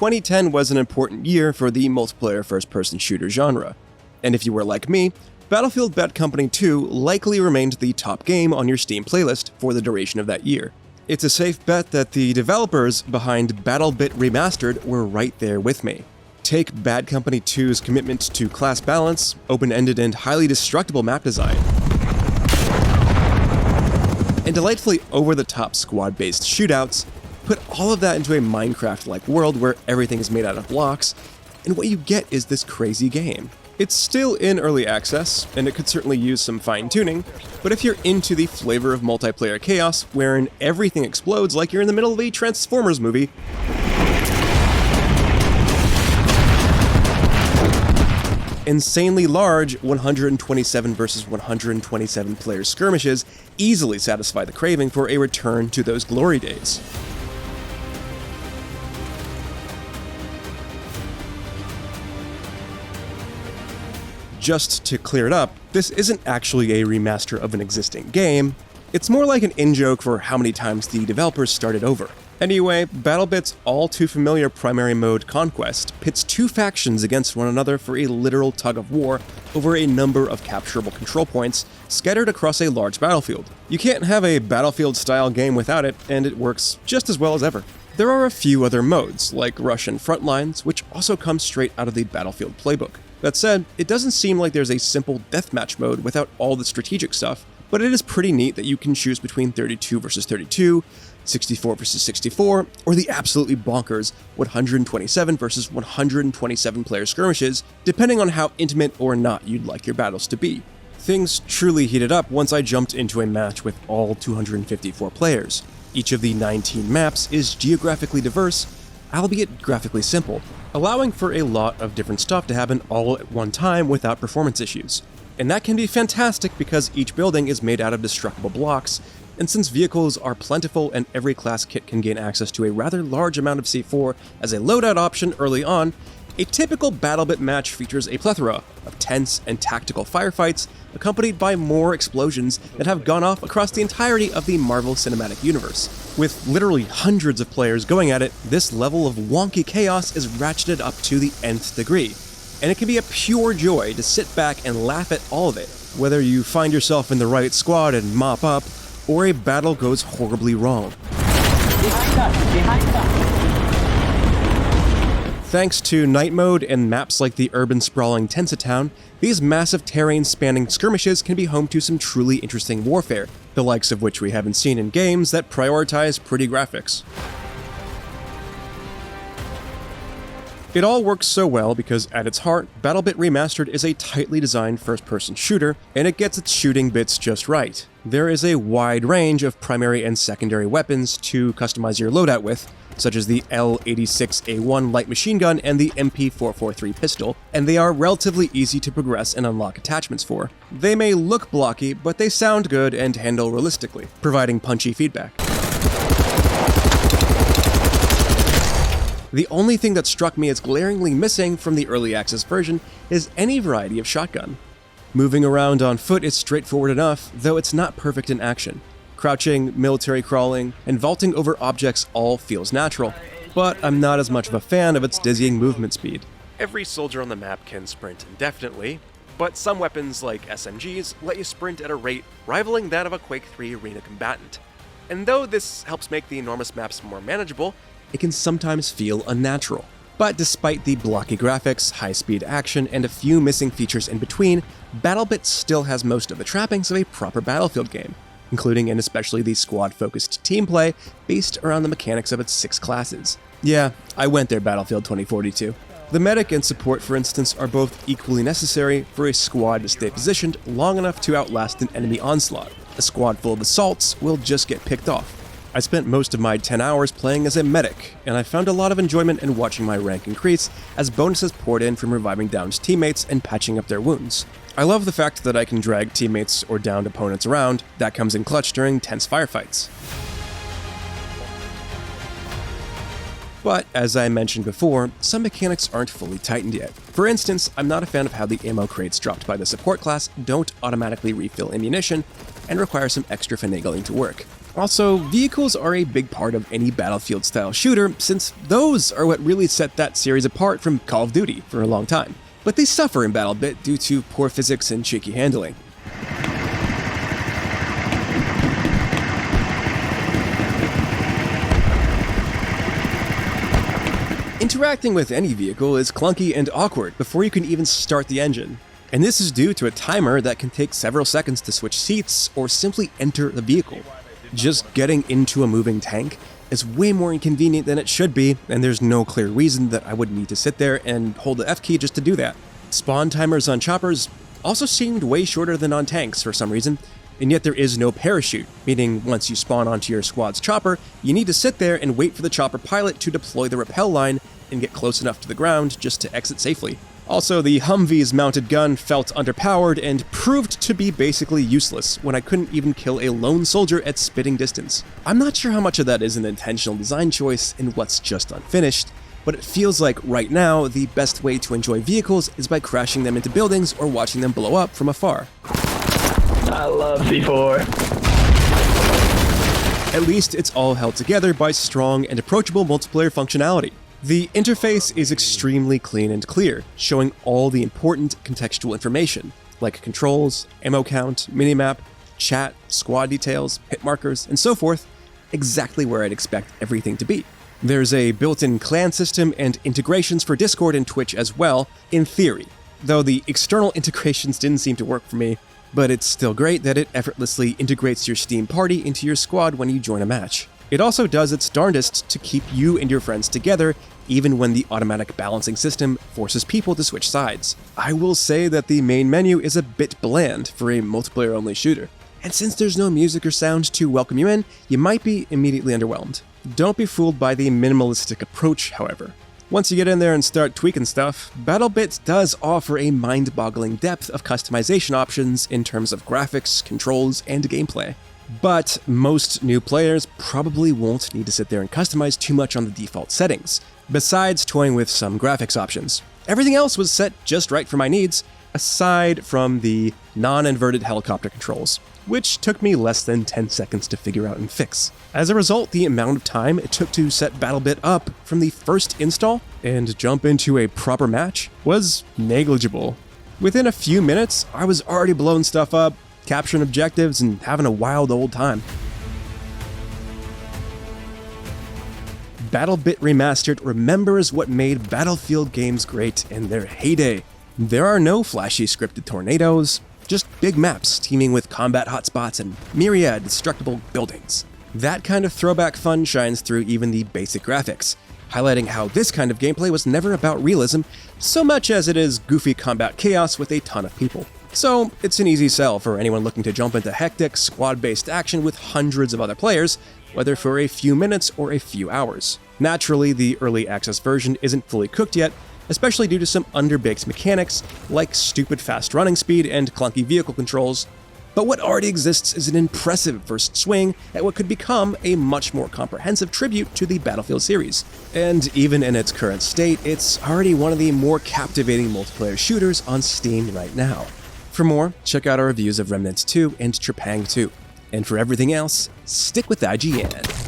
2010 was an important year for the multiplayer first-person shooter genre. And if you were like me, Battlefield Bad Company 2 likely remained the top game on your Steam playlist for the duration of that year. It's a safe bet that the developers behind BattleBit Remastered were right there with me. Take Bad Company 2's commitment to class balance, open-ended and highly destructible map design, and delightfully over-the-top squad-based shootouts, put all of that into a Minecraft-like world where everything is made out of blocks, and what you get is this crazy game. It's still in early access, and it could certainly use some fine-tuning, but if you're into the flavor of multiplayer chaos, wherein everything explodes like you're in the middle of a Transformers movie, insanely large 127 versus 127 player skirmishes easily satisfy the craving for a return to those glory days. Just to clear it up, this isn't actually a remaster of an existing game, it's more like an in-joke for how many times the developers started over. Anyway, BattleBit's all-too-familiar primary mode Conquest pits two factions against one another for a literal tug-of-war over a number of capturable control points scattered across a large battlefield. You can't have a Battlefield-style game without it, and it works just as well as ever. There are a few other modes, like Russian Frontlines, which also come straight out of the Battlefield playbook. That said, it doesn't seem like there's a simple deathmatch mode without all the strategic stuff, but it is pretty neat that you can choose between 32 versus 32, 64 versus 64, or the absolutely bonkers 127 versus 127 player skirmishes, depending on how intimate or not you'd like your battles to be. Things truly heated up once I jumped into a match with all 254 players. Each of the 19 maps is geographically diverse, albeit graphically simple, allowing for a lot of different stuff to happen all at one time without performance issues. And that can be fantastic because each building is made out of destructible blocks, and since vehicles are plentiful and every class kit can gain access to a rather large amount of C4 as a loadout option early on, a typical BattleBit match features a plethora of tense and tactical firefights accompanied by more explosions that have gone off across the entirety of the Marvel Cinematic Universe. With literally hundreds of players going at it, this level of wonky chaos is ratcheted up to the nth degree, and it can be a pure joy to sit back and laugh at all of it, whether you find yourself in the right squad and mop up, or a battle goes horribly wrong. Behind us! Thanks to night mode and maps like the urban sprawling Town, these massive terrain-spanning skirmishes can be home to some truly interesting warfare, the likes of which we haven't seen in games that prioritize pretty graphics. It all works so well because at its heart, BattleBit Remastered is a tightly designed first-person shooter, and it gets its shooting bits just right. There is a wide range of primary and secondary weapons to customize your loadout with, such as the L86A1 light machine gun and the MP443 pistol, and they are relatively easy to progress and unlock attachments for. They may look blocky, but they sound good and handle realistically, providing punchy feedback. The only thing that struck me as glaringly missing from the early access version is any variety of shotgun. Moving around on foot is straightforward enough, though it's not perfect in action. Crouching, military crawling, and vaulting over objects all feels natural, but I'm not as much of a fan of its dizzying movement speed. Every soldier on the map can sprint indefinitely, but some weapons like SMGs let you sprint at a rate rivaling that of a Quake 3 arena combatant. And though this helps make the enormous maps more manageable, it can sometimes feel unnatural. But despite the blocky graphics, high-speed action, and a few missing features in between, BattleBit still has most of the trappings of a proper Battlefield game, including and especially the squad-focused team play based around the mechanics of its 6 classes. Yeah, I went there, Battlefield 2042. The medic and support, for instance, are both equally necessary for a squad to stay positioned long enough to outlast an enemy onslaught. A squad full of assaults will just get picked off. I spent most of my 10 hours playing as a medic, and I found a lot of enjoyment in watching my rank increase as bonuses poured in from reviving downed teammates and patching up their wounds. I love the fact that I can drag teammates or downed opponents around. That comes in clutch during tense firefights. But, as I mentioned before, some mechanics aren't fully tightened yet. For instance, I'm not a fan of how the ammo crates dropped by the support class don't automatically refill ammunition and require some extra finagling to work. Also, vehicles are a big part of any Battlefield-style shooter, since those are what really set that series apart from Call of Duty for a long time. But they suffer in BattleBit due to poor physics and shaky handling. Interacting with any vehicle is clunky and awkward before you can even start the engine. And this is due to a timer that can take several seconds to switch seats or simply enter the vehicle. Just getting into a moving tank is way more inconvenient than it should be, and there's no clear reason that I would need to sit there and hold the F key just to do that. Spawn timers on choppers also seemed way shorter than on tanks for some reason, and yet there is no parachute, meaning once you spawn onto your squad's chopper, you need to sit there and wait for the chopper pilot to deploy the rappel line and get close enough to the ground just to exit safely. Also, the Humvee's mounted gun felt underpowered and proved to be basically useless when I couldn't even kill a lone soldier at spitting distance. I'm not sure how much of that is an intentional design choice and what's just unfinished, but it feels like right now the best way to enjoy vehicles is by crashing them into buildings or watching them blow up from afar. I love C4. At least it's all held together by strong and approachable multiplayer functionality. The interface is extremely clean and clear, showing all the important contextual information, like controls, ammo count, minimap, chat, squad details, hit markers, and so forth, exactly where I'd expect everything to be. There's a built-in clan system and integrations for Discord and Twitch as well, in theory, though the external integrations didn't seem to work for me, but it's still great that it effortlessly integrates your Steam party into your squad when you join a match. It also does its darndest to keep you and your friends together, even when the automatic balancing system forces people to switch sides. I will say that the main menu is a bit bland for a multiplayer-only shooter, and since there's no music or sound to welcome you in, you might be immediately underwhelmed. Don't be fooled by the minimalistic approach, however. Once you get in there and start tweaking stuff, BattleBit does offer a mind-boggling depth of customization options in terms of graphics, controls, and gameplay. But most new players probably won't need to sit there and customize too much on the default settings, besides toying with some graphics options. Everything else was set just right for my needs, aside from the non-inverted helicopter controls, which took me less than 10 seconds to figure out and fix. As a result, the amount of time it took to set BattleBit up from the first install and jump into a proper match was negligible. Within a few minutes, I was already blowing stuff up, capturing objectives, and having a wild old time. BattleBit Remastered remembers what made Battlefield games great in their heyday. There are no flashy scripted tornadoes, just big maps teeming with combat hotspots and myriad destructible buildings. That kind of throwback fun shines through even the basic graphics, highlighting how this kind of gameplay was never about realism so much as it is goofy combat chaos with a ton of people. So it's an easy sell for anyone looking to jump into hectic, squad-based action with hundreds of other players, whether for a few minutes or a few hours. Naturally, the early access version isn't fully cooked yet, especially due to some underbaked mechanics like stupid fast running speed and clunky vehicle controls, but what already exists is an impressive first swing at what could become a much more comprehensive tribute to the Battlefield series. And even in its current state, it's already one of the more captivating multiplayer shooters on Steam right now. For more, check out our reviews of Remnant 2 and Trepang 2. And for everything else, stick with IGN.